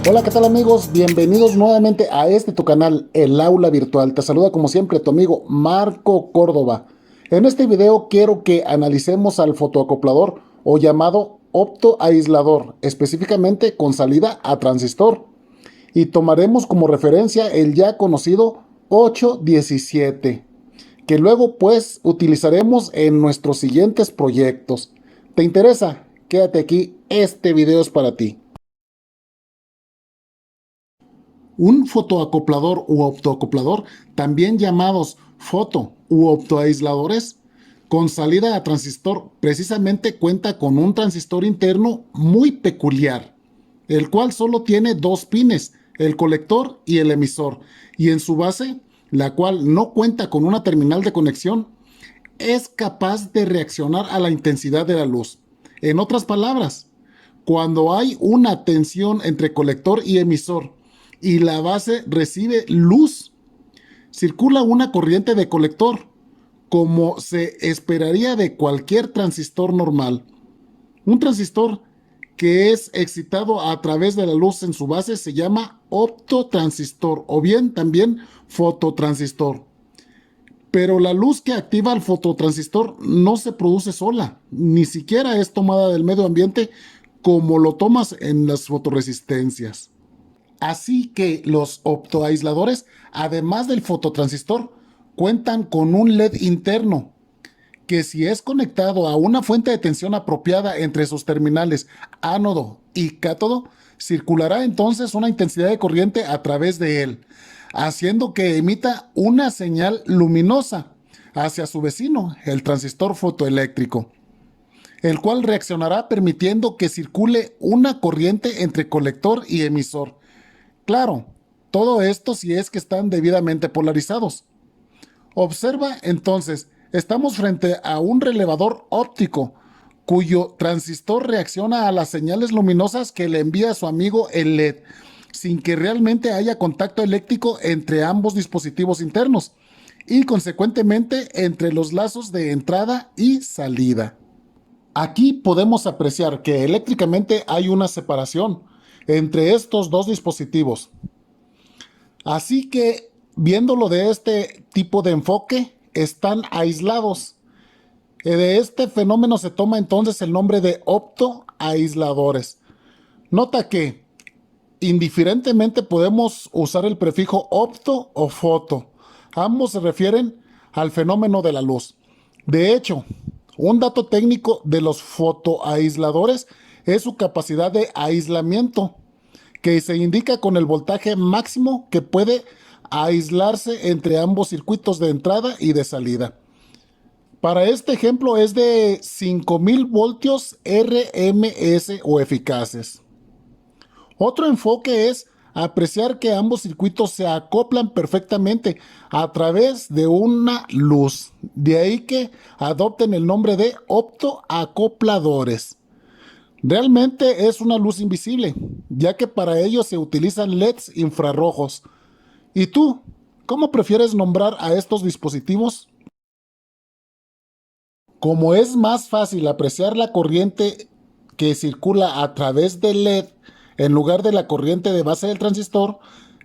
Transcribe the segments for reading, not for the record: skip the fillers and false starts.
Hola, ¿qué tal amigos? Bienvenidos nuevamente a tu canal, El Aula Virtual. Te saluda como siempre tu amigo Marco Córdoba. En este video quiero que analicemos al fotoacoplador o llamado optoaislador, específicamente con salida a transistor. Y tomaremos como referencia el ya conocido 817, que luego pues utilizaremos en nuestros siguientes proyectos. ¿Te interesa? Quédate aquí, este video es para ti. Un fotoacoplador u optoacoplador, también llamados foto u optoaisladores, con salida a transistor, precisamente cuenta con un transistor interno muy peculiar, el cual solo tiene dos pines, el colector y el emisor, y en su base, la cual no cuenta con una terminal de conexión, es capaz de reaccionar a la intensidad de la luz. En otras palabras, cuando hay una tensión entre colector y emisor y la base recibe luz, circula una corriente de colector, como se esperaría de cualquier transistor normal. Un transistor que es excitado a través de la luz en su base se llama optotransistor o bien también fototransistor. Pero la luz que activa el fototransistor no se produce sola, ni siquiera es tomada del medio ambiente como lo tomas en las fotoresistencias. Así que los optoaisladores, además del fototransistor, cuentan con un LED interno que, si es conectado a una fuente de tensión apropiada entre sus terminales ánodo y cátodo, circulará entonces una intensidad de corriente a través de él, haciendo que emita una señal luminosa hacia su vecino, el transistor fotoeléctrico, el cual reaccionará permitiendo que circule una corriente entre colector y emisor. Claro, todo esto si es que están debidamente polarizados. Observa entonces, estamos frente a un relevador óptico cuyo transistor reacciona a las señales luminosas que le envía su amigo el LED, sin que realmente haya contacto eléctrico entre ambos dispositivos internos y consecuentemente entre los lazos de entrada y salida. Aquí podemos apreciar que eléctricamente hay una separación entre estos dos dispositivos. Así que, viéndolo de este tipo de enfoque, están aislados. De este fenómeno se toma entonces el nombre de optoaisladores. Nota que, indiferentemente, podemos usar el prefijo opto o foto. Ambos se refieren al fenómeno de la luz. De hecho, un dato técnico de los fotoaisladores es su capacidad de aislamiento, que se indica con el voltaje máximo que puede aislarse entre ambos circuitos de entrada y de salida. Para este ejemplo es de 5000 voltios RMS o eficaces. Otro enfoque es apreciar que ambos circuitos se acoplan perfectamente a través de una luz. De ahí que adopten el nombre de optoacopladores. Realmente es una luz invisible, ya que para ello se utilizan LEDs infrarrojos. ¿Y tú, cómo prefieres nombrar a estos dispositivos? Como es más fácil apreciar la corriente que circula a través del LED en lugar de la corriente de base del transistor,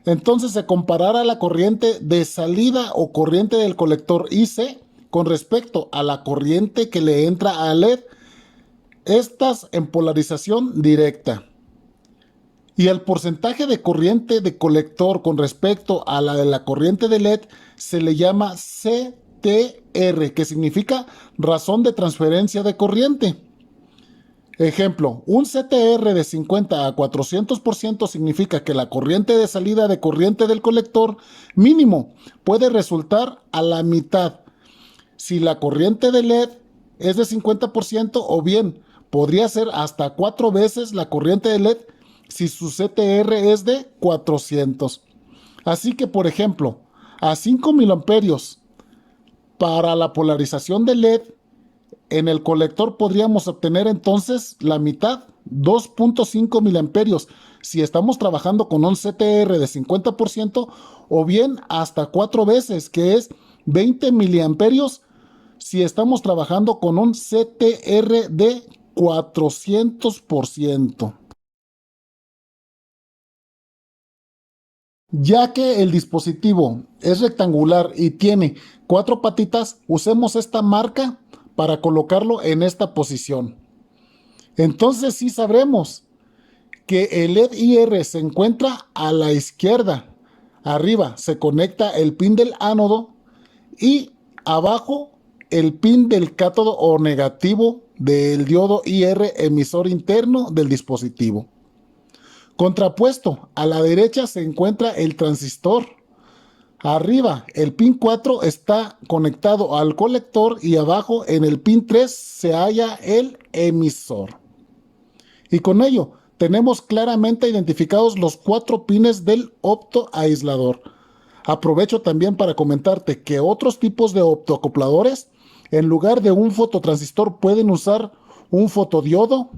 entonces se comparará la corriente de salida o corriente del colector IC con respecto a la corriente que le entra al LED, estas en polarización directa. Y el porcentaje de corriente de colector con respecto a la de la corriente de LED se le llama CTR, que significa razón de transferencia de corriente. Ejemplo, un CTR de 50 a 400% significa que la corriente de salida de corriente del colector mínimo puede resultar a la mitad si la corriente de LED es de 50%, o bien podría ser hasta 4 veces la corriente de LED si su CTR es de 400. Así que, por ejemplo, a 5 miliamperios para la polarización de LED, en el colector podríamos obtener entonces la mitad, 2.5 miliamperios, si estamos trabajando con un CTR de 50%, o bien hasta 4 veces, que es 20 miliamperios, si estamos trabajando con un CTR de 400%. Ya que el dispositivo es rectangular y tiene 4 patitas, usemos esta marca para colocarlo en esta posición. Entonces sí sabremos que el LED IR se encuentra a la izquierda. Arriba se conecta el pin del ánodo y abajo el pin del cátodo o negativo del diodo IR emisor interno del dispositivo. Contrapuesto, a la derecha se encuentra el transistor. Arriba, el pin 4 está conectado al colector y abajo en el pin 3 se halla el emisor. Y con ello tenemos claramente identificados los 4 pines del optoaislador. Aprovecho también para comentarte que otros tipos de optoacopladores, en lugar de un fototransistor, pueden usar un fotodiodo,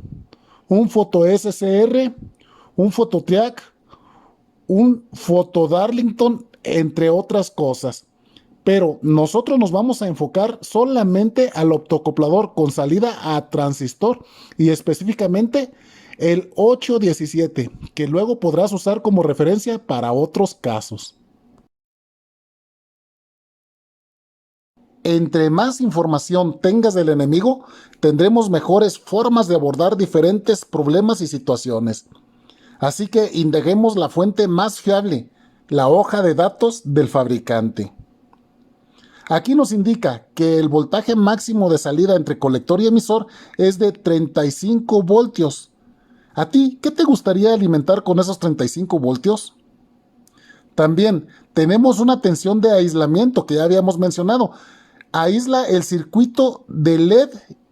un foto SCR, un fototriac, un fotodarlington, entre otras cosas. Pero nosotros nos vamos a enfocar solamente al optoacoplador con salida a transistor y específicamente el 817, que luego podrás usar como referencia para otros casos. Entre más información tengas del enemigo, tendremos mejores formas de abordar diferentes problemas y situaciones. Así que indaguemos la fuente más fiable, la hoja de datos del fabricante. Aquí nos indica que el voltaje máximo de salida entre colector y emisor es de 35 voltios. ¿A ti qué te gustaría alimentar con esos 35 voltios? También tenemos una tensión de aislamiento que ya habíamos mencionado. Aísla el circuito de LED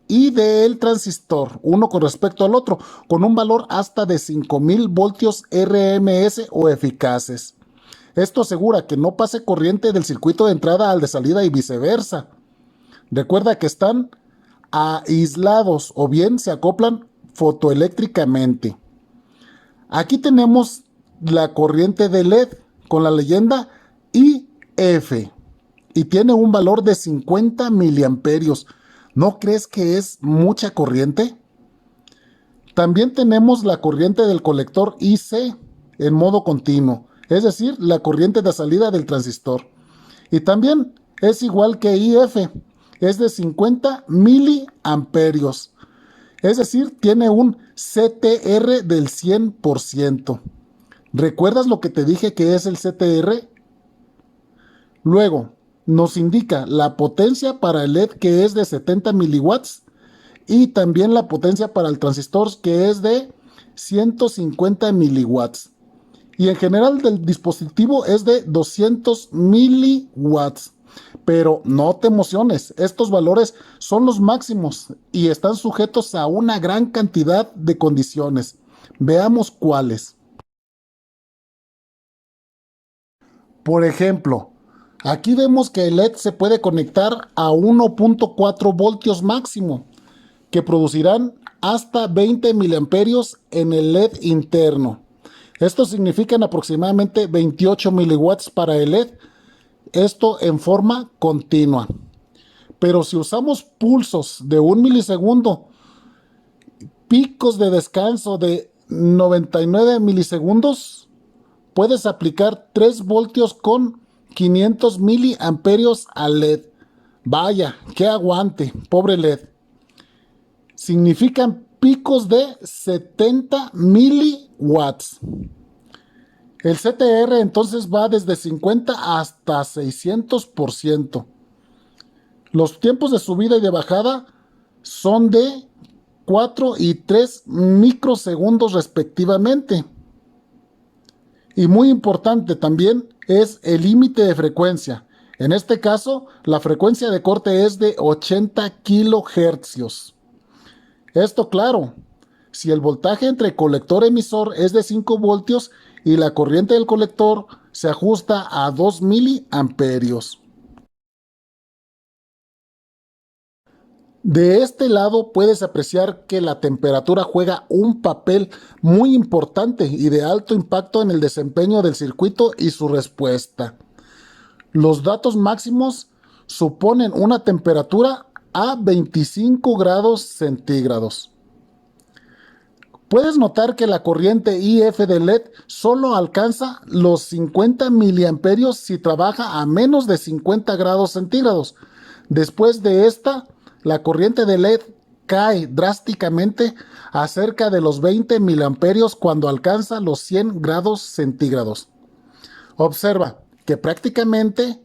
y del transistor, uno con respecto al otro, con un valor hasta de 5000 voltios RMS o eficaces. Esto asegura que no pase corriente del circuito de entrada al de salida y viceversa. Recuerda que están aislados o bien se acoplan fotoeléctricamente. Aquí tenemos la corriente de LED con la leyenda IF y tiene un valor de 50 miliamperios. ¿No crees que es mucha corriente? También tenemos la corriente del colector IC en modo continuo, es decir, la corriente de salida del transistor. Y también es igual que IF, es de 50 miliamperios. Es decir, tiene un CTR del 100%. ¿Recuerdas lo que te dije que es el CTR? Luego, nos indica la potencia para el LED que es de 70 miliwatts y también la potencia para el transistor que es de 150 miliwatts. Y en general del dispositivo es de 200 miliwatts. Pero no te emociones, estos valores son los máximos y están sujetos a una gran cantidad de condiciones. Veamos cuáles. Por ejemplo, aquí vemos que el LED se puede conectar a 1.4 voltios máximo, que producirán hasta 20 miliamperios en el LED interno. Esto significan aproximadamente 28 miliwatts para el LED, esto en forma continua. Pero si usamos pulsos de 1 milisegundo, picos de descanso de 99 milisegundos, puedes aplicar 3 voltios con 500 miliamperios al LED. Vaya, qué aguante, pobre LED. Significan picos de 70 miliwatts. El CTR entonces va desde 50 hasta 600%. Los tiempos de subida y de bajada son de 4 y 3 microsegundos respectivamente. Y muy importante también es el límite de frecuencia. En este caso, la frecuencia de corte es de 80 kilohercios. Esto claro, si el voltaje entre colector-emisor es de 5 voltios y la corriente del colector se ajusta a 2 miliamperios. De este lado puedes apreciar que la temperatura juega un papel muy importante y de alto impacto en el desempeño del circuito y su respuesta. Los datos máximos suponen una temperatura a 25 grados centígrados. Puedes notar que la corriente IF del LED solo alcanza los 50 miliamperios si trabaja a menos de 50 grados centígrados. Después de esta, la corriente de LED cae drásticamente a cerca de los 20 miliamperios cuando alcanza los 100 grados centígrados. Observa que prácticamente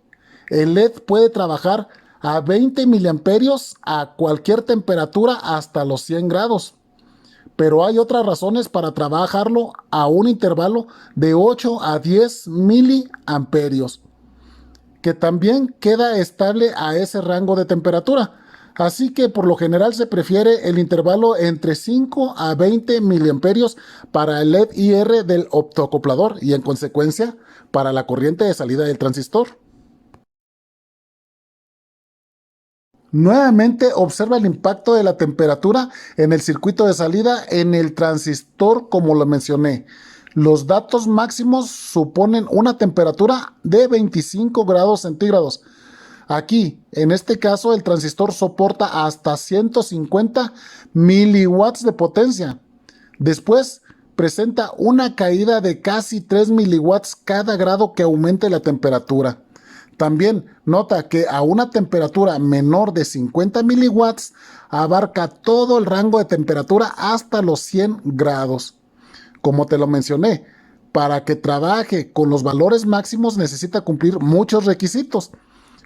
el LED puede trabajar a 20 miliamperios a cualquier temperatura hasta los 100 grados. Pero hay otras razones para trabajarlo a un intervalo de 8 a 10 miliamperios, que también queda estable a ese rango de temperatura. Así que por lo general se prefiere el intervalo entre 5 a 20 miliamperios para el LED IR del optoacoplador y en consecuencia para la corriente de salida del transistor. Nuevamente observa el impacto de la temperatura en el circuito de salida en el transistor como lo mencioné. Los datos máximos suponen una temperatura de 25 grados centígrados. Aquí, en este caso, el transistor soporta hasta 150 miliwatts de potencia. Después, presenta una caída de casi 3 miliwatts cada grado que aumente la temperatura. También nota que a una temperatura menor de 50 miliwatts abarca todo el rango de temperatura hasta los 100 grados. Como te lo mencioné, para que trabaje con los valores máximos necesita cumplir muchos requisitos,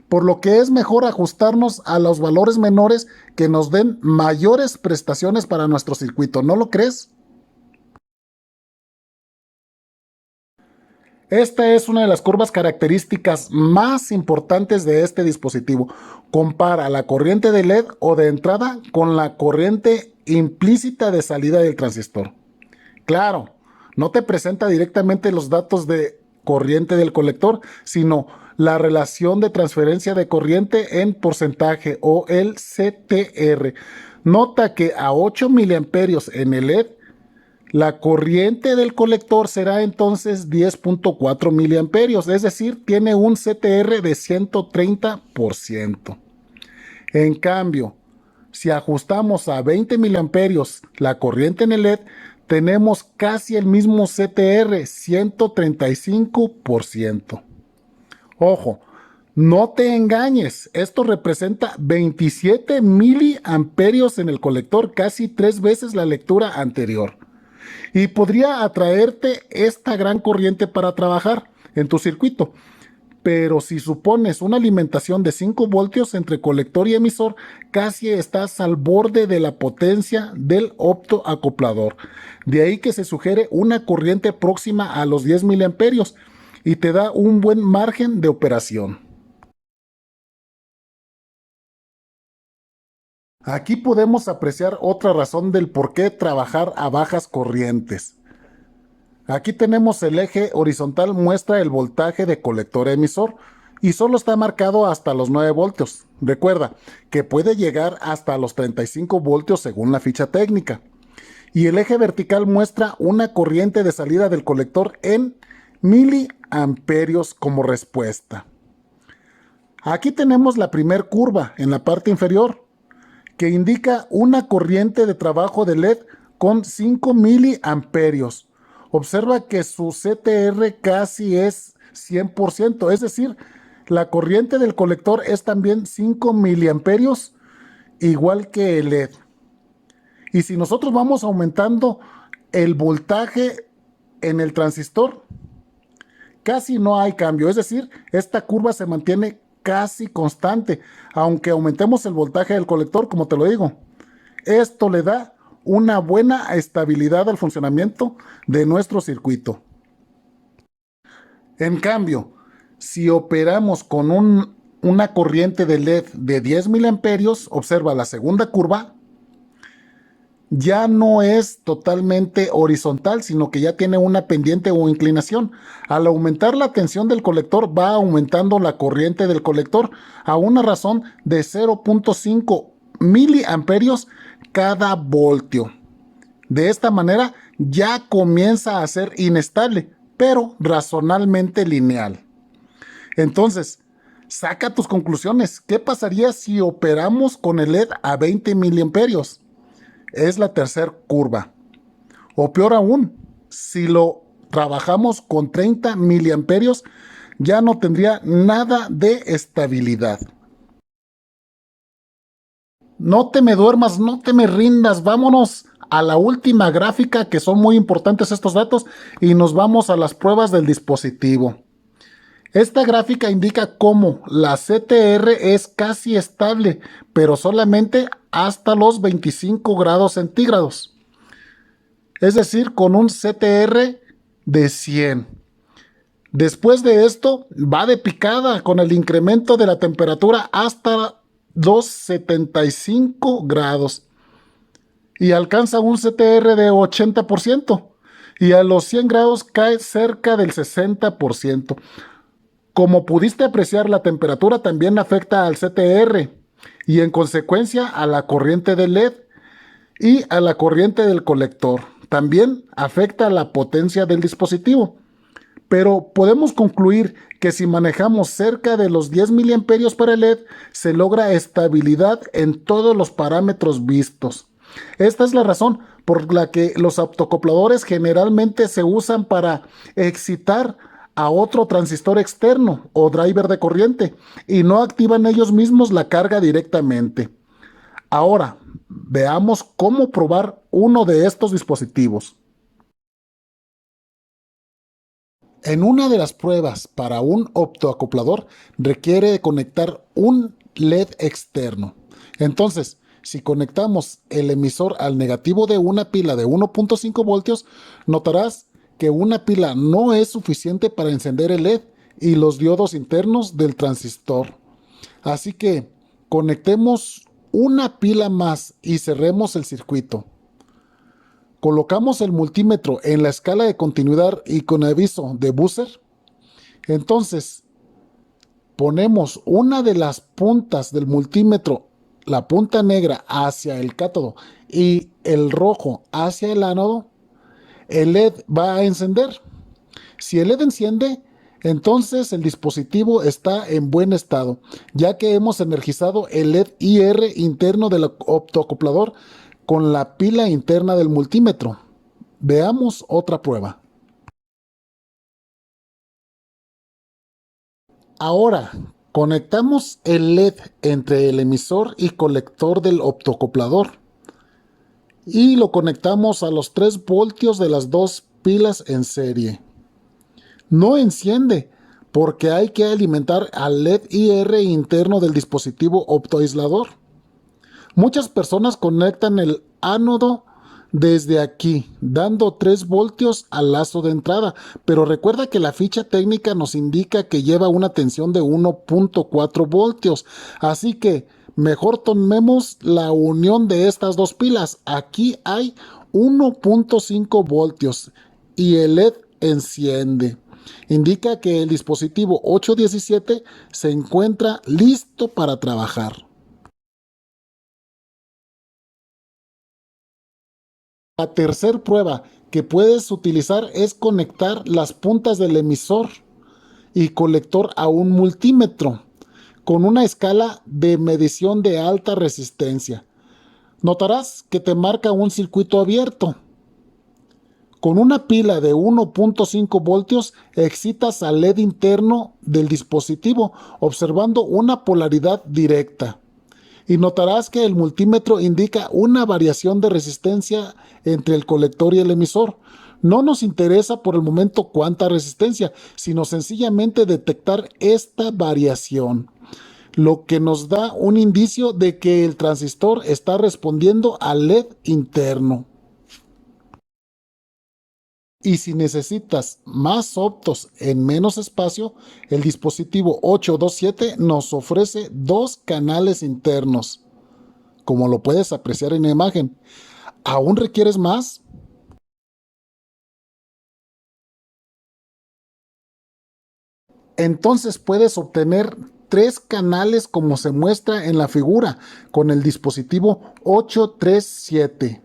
por lo que es mejor ajustarnos a los valores menores que nos den mayores prestaciones para nuestro circuito, ¿no lo crees? Esta es una de las curvas características más importantes de este dispositivo. Compara la corriente de LED o de entrada con la corriente implícita de salida del transistor. Claro, no te presenta directamente los datos de corriente del colector, sino la relación de transferencia de corriente en porcentaje o el CTR. Nota que a 8 miliamperios en el LED, la corriente del colector será entonces 10.4 miliamperios, es decir, tiene un CTR de 130%. En cambio, si ajustamos a 20 miliamperios la corriente en el LED, tenemos casi el mismo CTR, 135%. Ojo, no te engañes, esto representa 27 miliamperios en el colector, casi 3 veces la lectura anterior. Y podría atraerte esta gran corriente para trabajar en tu circuito. Pero si supones una alimentación de 5 voltios entre colector y emisor, casi estás al borde de la potencia del optoacoplador. De ahí que se sugiere una corriente próxima a los 10 miliamperios y te da un buen margen de operación. Aquí podemos apreciar otra razón del por qué trabajar a bajas corrientes. Aquí tenemos el eje horizontal muestra el voltaje de colector emisor y solo está marcado hasta los 9 voltios. Recuerda que puede llegar hasta los 35 voltios según la ficha técnica. Y el eje vertical muestra una corriente de salida del colector en miliamperios como respuesta. Aquí tenemos la primer curva en la parte inferior, que indica una corriente de trabajo de LED con 5 miliamperios. Observa que su CTR casi es 100%, es decir, la corriente del colector es también 5 miliamperios, igual que el LED. Y si nosotros vamos aumentando el voltaje en el transistor, casi no hay cambio, es decir, esta curva se mantiene casi constante, aunque aumentemos el voltaje del colector, como te lo digo. Esto le da una buena estabilidad al funcionamiento de nuestro circuito. En cambio, si operamos con una corriente de LED de 10 miliamperios, observa la segunda curva, ya no es totalmente horizontal, sino que ya tiene una pendiente o inclinación. Al aumentar la tensión del colector, va aumentando la corriente del colector a una razón de 0.5 miliamperios cada voltio. De esta manera ya comienza a ser inestable, pero razonablemente lineal. Entonces, saca tus conclusiones. ¿Qué pasaría si operamos con el LED a 20 miliamperios? Es la tercera curva. O peor aún, si lo trabajamos con 30 miliamperios, ya no tendría nada de estabilidad. No te me duermas, no te me rindas, vámonos a la última gráfica, que son muy importantes estos datos, y nos vamos a las pruebas del dispositivo. Esta gráfica indica cómo la CTR es casi estable, pero solamente hasta los 25 grados centígrados. Es decir, con un CTR de 100. Después de esto, va de picada con el incremento de la temperatura hasta los 75 grados y alcanza un CTR de 80%, y a los 100 grados cae cerca del 60%. Como pudiste apreciar, la temperatura también afecta al CTR y en consecuencia a la corriente del LED y a la corriente del colector. También afecta a la potencia del dispositivo. Pero podemos concluir que si manejamos cerca de los 10 miliamperios para el LED, se logra estabilidad en todos los parámetros vistos. Esta es la razón por la que los optocopladores generalmente se usan para excitar a otro transistor externo o driver de corriente y no activan ellos mismos la carga directamente. Ahora, veamos cómo probar uno de estos dispositivos. En una de las pruebas para un optoacoplador requiere conectar un LED externo. Entonces, si conectamos el emisor al negativo de una pila de 1.5 voltios, notarás que una pila no es suficiente para encender el LED y los diodos internos del transistor. Así que conectemos una pila más y cerremos el circuito. Colocamos el multímetro en la escala de continuidad y con aviso de buzzer. Entonces, ponemos una de las puntas del multímetro, la punta negra, hacia el cátodo y el rojo hacia el ánodo. El LED va a encender. Si el LED enciende, entonces el dispositivo está en buen estado, ya que hemos energizado el LED IR interno del optoacoplador con la pila interna del multímetro. Veamos otra prueba. Ahora, conectamos el LED entre el emisor y colector del optoacoplador y lo conectamos a los 3 voltios de las dos pilas en serie. No enciende porque hay que alimentar al LED IR interno del dispositivo optoaislador. Muchas personas conectan el ánodo desde aquí, dando 3 voltios al lazo de entrada, pero recuerda que la ficha técnica nos indica que lleva una tensión de 1.4 voltios, así que mejor tomemos la unión de estas dos pilas. Aquí hay 1.5 voltios y el LED enciende. Indica que el dispositivo 817 se encuentra listo para trabajar. La tercera prueba que puedes utilizar es conectar las puntas del emisor y colector a un multímetro con una escala de medición de alta resistencia. Notarás que te marca un circuito abierto. Con una pila de 1.5 voltios excitas al LED interno del dispositivo observando una polaridad directa. Y notarás que el multímetro indica una variación de resistencia entre el colector y el emisor. No nos interesa por el momento cuánta resistencia, sino sencillamente detectar esta variación, lo que nos da un indicio de que el transistor está respondiendo al LED interno. Y si necesitas más optos en menos espacio, el dispositivo 827 nos ofrece 2 canales internos, como lo puedes apreciar en la imagen. ¿Aún requieres más? Entonces puedes obtener 3 canales como se muestra en la figura con el dispositivo 837.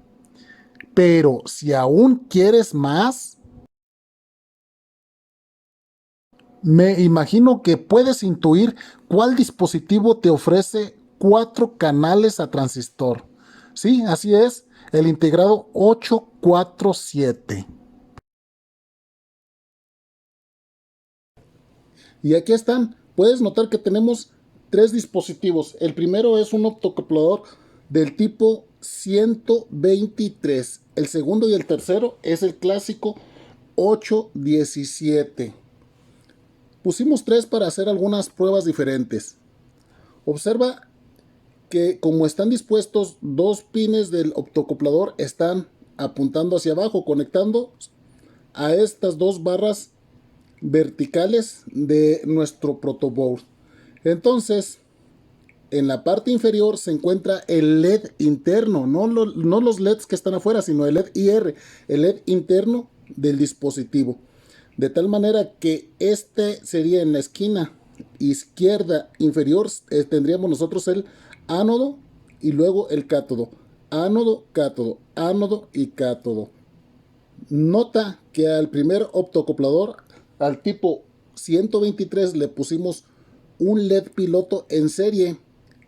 Pero si aún quieres más, me imagino que puedes intuir cuál dispositivo te ofrece 4 canales a transistor. Sí, así es. el integrado 847. Y aquí están. Puedes notar que tenemos tres dispositivos. El primero es un optoacoplador del tipo 123. El segundo y el tercero es el clásico 817. Pusimos tres para hacer algunas pruebas diferentes. Observa que como están dispuestos, dos pines del optoacoplador están apuntando hacia abajo, conectando a estas dos barras verticales de nuestro protoboard. Entonces, en la parte inferior se encuentra el LED interno, no los LEDs que están afuera, sino el LED IR, el LED interno del dispositivo. De tal manera que este sería en la esquina izquierda inferior, tendríamos nosotros el ánodo y luego el cátodo. Ánodo, cátodo, ánodo y cátodo. Nota que al primer optoacoplador, al tipo 123, le pusimos un LED piloto en serie.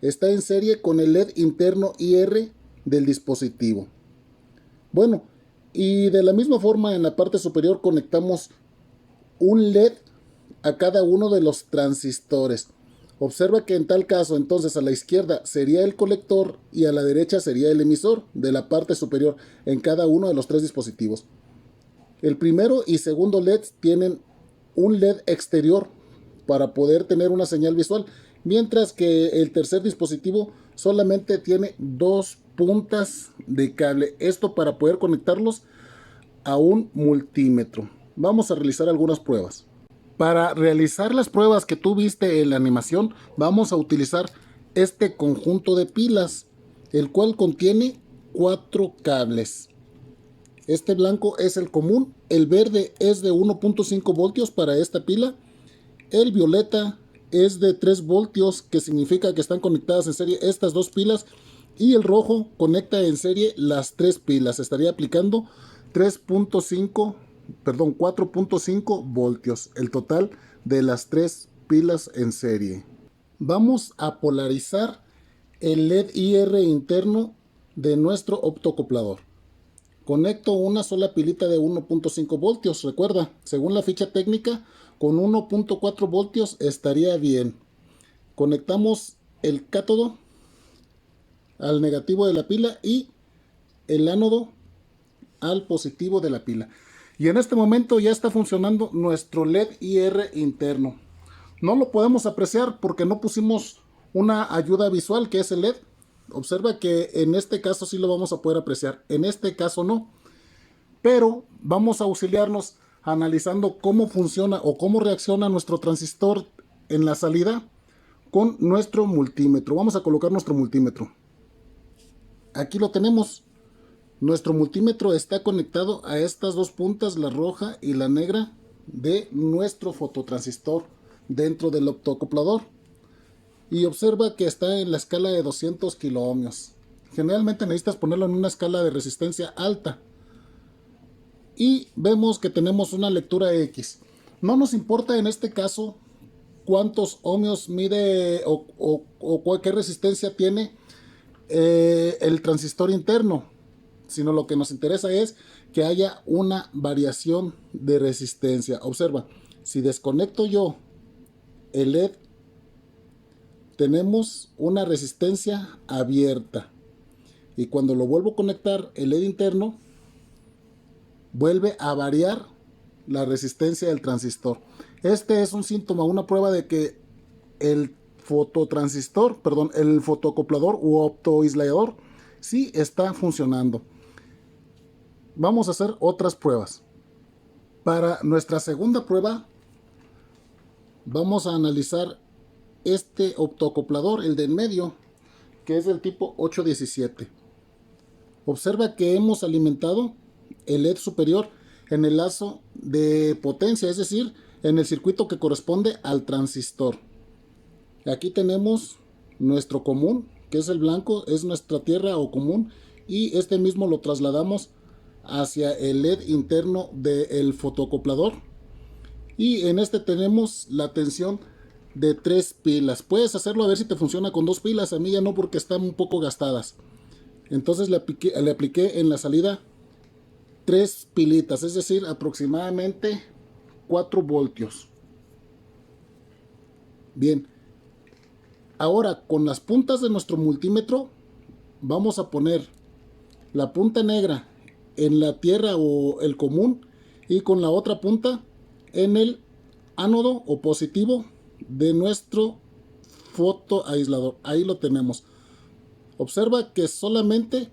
Está en serie con el LED interno IR del dispositivo. Bueno, y de la misma forma en la parte superior conectamos un LED a cada uno de los transistores. Observa que en tal caso, entonces a la izquierda sería el colector y a la derecha sería el emisor de la parte superior en cada uno de los tres dispositivos. El primero y segundo LED tienen un LED exterior para poder tener una señal visual, mientras que el tercer dispositivo solamente tiene dos puntas de cable. Esto para poder conectarlos a un multímetro. Vamos a realizar algunas pruebas. Para realizar las pruebas que tú viste en la animación, vamos a utilizar este conjunto de pilas, el cual contiene 4 cables. Este blanco es el común, el verde es de 1.5 voltios para esta pila, el violeta es de 3 voltios, que significa que están conectadas en serie estas dos pilas, y el rojo conecta en serie las 3 pilas. Estaría aplicando 4.5 voltios, el total de las 3 pilas en serie. Vamos a polarizar el LED IR interno de nuestro optoacoplador. Conecto una sola pilita de 1.5 voltios. Recuerda, según la ficha técnica, con 1.4 voltios estaría bien. Conectamos el cátodo al negativo de la pila y el ánodo al positivo de la pila. Y en este momento ya está funcionando nuestro LED IR interno. No lo podemos apreciar porque no pusimos una ayuda visual, que es el LED. Observa que en este caso sí lo vamos a poder apreciar, en este caso no. Pero vamos a auxiliarnos analizando cómo funciona o cómo reacciona nuestro transistor en la salida con nuestro multímetro. Vamos a colocar nuestro multímetro. Aquí lo tenemos. Nuestro multímetro está conectado a estas dos puntas, la roja y la negra, de nuestro fototransistor dentro del optoacoplador. Y observa que está en la escala de 200 kiloohmios. Generalmente necesitas ponerlo en una escala de resistencia alta. Y vemos que tenemos una lectura X. No nos importa en este caso cuántos ohmios mide o qué resistencia tiene el transistor interno, sino lo que nos interesa es que haya una variación de resistencia. Observa, si desconecto yo el LED, tenemos una resistencia abierta, y cuando lo vuelvo a conectar el LED interno, vuelve a variar la resistencia del transistor. Este es un síntoma, una prueba de que el fototransistor, perdón, el fotoacoplador u optoaislador sí está funcionando. Vamos a hacer otras pruebas. Para nuestra segunda prueba vamos a analizar este optoacoplador, el de en medio, que es del tipo 817. Observa que hemos alimentado el LED superior en el lazo de potencia, es decir, en el circuito que corresponde al transistor. Aquí tenemos nuestro común, que es el blanco, es nuestra tierra o común, y este mismo lo trasladamos hacia el LED interno del fotoacoplador. Y en este tenemos la tensión de 3 pilas. Puedes hacerlo a ver si te funciona con 2 pilas. A mí ya no, porque están un poco gastadas. Entonces le apliqué en la salida 3 pilitas, es decir, aproximadamente 4 voltios. Bien, ahora con las puntas de nuestro multímetro vamos a poner la punta negra en la tierra o el común y con la otra punta en el ánodo o positivo de nuestro fotoaislador. Ahí lo tenemos. Observa que solamente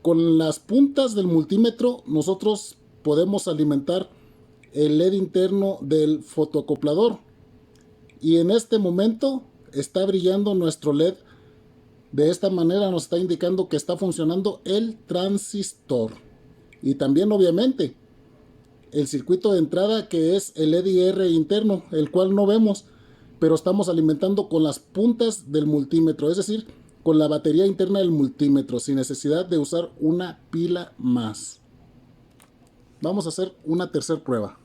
con las puntas del multímetro nosotros podemos alimentar el LED interno del fotoacoplador. Y en este momento está brillando nuestro LED. De esta manera nos está indicando que está funcionando el transistor. Y también obviamente el circuito de entrada, que es el EDR interno, el cual no vemos, pero estamos alimentando con las puntas del multímetro, es decir, con la batería interna del multímetro, sin necesidad de usar una pila más. Vamos a hacer una tercera prueba.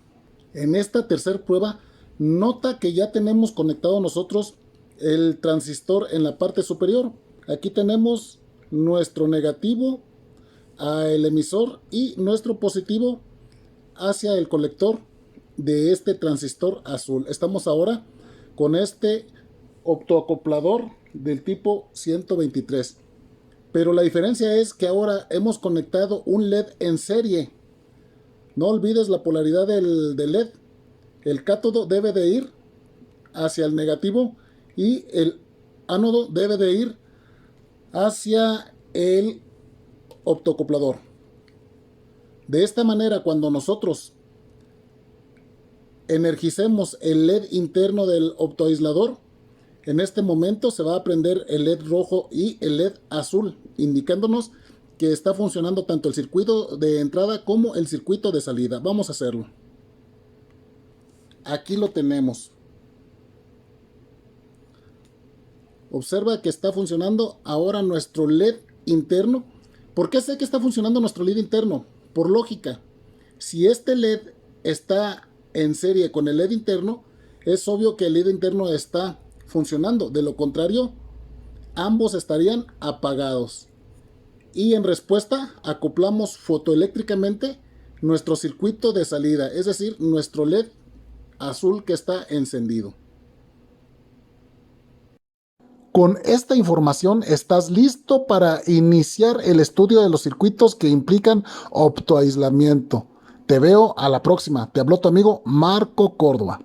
En esta tercera prueba, nota que ya tenemos conectado nosotros el transistor en la parte superior. Aquí tenemos nuestro negativo al emisor y nuestro positivo hacia el colector de este transistor azul. Estamos ahora con este optoacoplador del tipo 123. Pero la diferencia es que ahora hemos conectado un LED en serie. No olvides la polaridad del LED. El cátodo debe de ir hacia el negativo y el ánodo debe de ir hacia el optoacoplador. De esta manera, cuando nosotros energicemos el LED interno del optoaislador, en este momento se va a prender el LED rojo y el LED azul, indicándonos que está funcionando tanto el circuito de entrada como el circuito de salida. Vamos a hacerlo. Aquí lo tenemos. Observa que está funcionando ahora nuestro LED interno. ¿Por qué sé que está funcionando nuestro LED interno? Por lógica. Si este LED está en serie con el LED interno, es obvio que el LED interno está funcionando. De lo contrario, ambos estarían apagados. Y en respuesta, acoplamos fotoeléctricamente nuestro circuito de salida, es decir, nuestro LED azul que está encendido. Con esta información estás listo para iniciar el estudio de los circuitos que implican optoaislamiento. Te veo a la próxima. Te habló tu amigo Marco Córdoba.